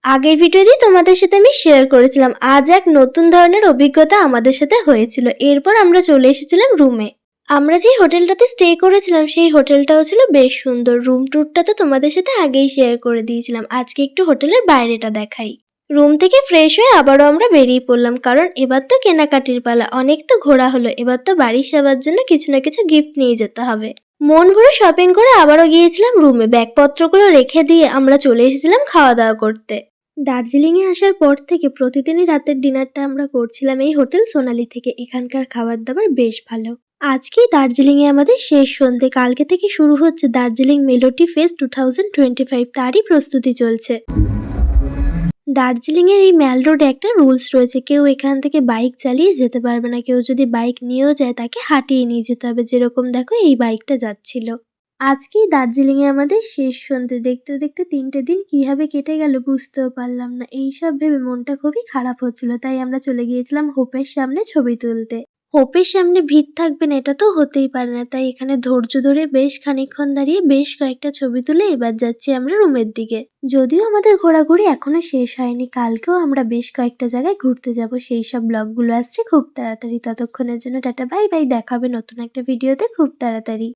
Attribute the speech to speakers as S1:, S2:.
S1: আগের ভিডিওতেই তোমাদের সাথে আমি শেয়ার করেছিলাম আজ এক নতুন ধরনের অভিজ্ঞতা আমাদের সাথে হয়েছিল। এরপর আমরা চলে এসেছিলাম রুমে। আমরা যেই হোটেলটাতে স্টে করেছিলাম সেই হোটেলটাও ছিল বেশ সুন্দর। রুম ট্যুরটা তো তোমাদের সাথে আগেই শেয়ার করে দিয়েছিলাম। আজকে একটু হোটেলের বাইরেটা দেখাই। রুম থেকে ফ্রেশ হয়ে আবারও আমরা বেরিয়ে পড়লাম, কারণ এবার তো কেনাকাটির পালা। অনেক তো ঘোরা হলো, এবার তো বাড়ির সবার জন্য কিছু না কিছু গিফট নিয়ে যেতে হবে। মন ভরে শপিং করে আবারও গিয়েছিলাম রুমে। ব্যাগপত্রগুলো রেখে দিয়ে আমরা চলে এসেছিলাম খাওয়া দাওয়া করতে। দার্জিলিংয়ে আসার পর থেকে প্রতিদিনই রাতের ডিনারটা আমরা করছিলাম এই হোটেল সোনালি থেকে। এখানকার খাবার দাবার বেশ ভালো। আজকেই দার্জিলিংয়ে আমাদের শেষ সন্ধে। কালকে থেকে শুরু হচ্ছে দার্জিলিং মেলোডি ফেস্ট 2025, তারই প্রস্তুতি চলছে। দার্জিলিংয়ের এই ম্যাল রোডে একটা রুলস রয়েছে, কেউ এখান থেকে বাইক চালিয়ে যেতে পারবে না। কেউ যদি বাইক নিয়েও যায় তাকে হাঁটিয়ে নিয়ে যেতে হবে, যেরকম দেখো এই বাইকটা যাচ্ছিল। আজকেই দার্জিলিংয়ে আমাদের শেষ সন্ধে। দেখতে দেখতে 3টে দিন কিভাবে কেটে গেল বুঝতেও পারলাম না। এইসব ভেবে মনটা খুবই খারাপ হচ্ছিল, তাই আমরা চলে গিয়েছিলাম হোপের সামনে ছবি তুলতে। হোপের সামনে ভিড় থাকবে না এটা তো হতেই পারে না, তাই এখানে ধৈর্য ধরে বেশ খানিকক্ষণ দাঁড়িয়ে বেশ কয়েকটা ছবি তুলে এবার যাচ্ছি আমরা রুমের দিকে। যদিও আমাদের ঘোরাঘুরি এখনো শেষ হয়নি, কালকেও আমরা বেশ কয়েকটা জায়গায় ঘুরতে যাব। সেই সব ব্লগগুলো আসছে খুব তাড়াতাড়ি। ততক্ষণের জন্য টাটা বাই বাই, দেখা হবে নতুন একটা ভিডিওতে খুব তাড়াতাড়ি।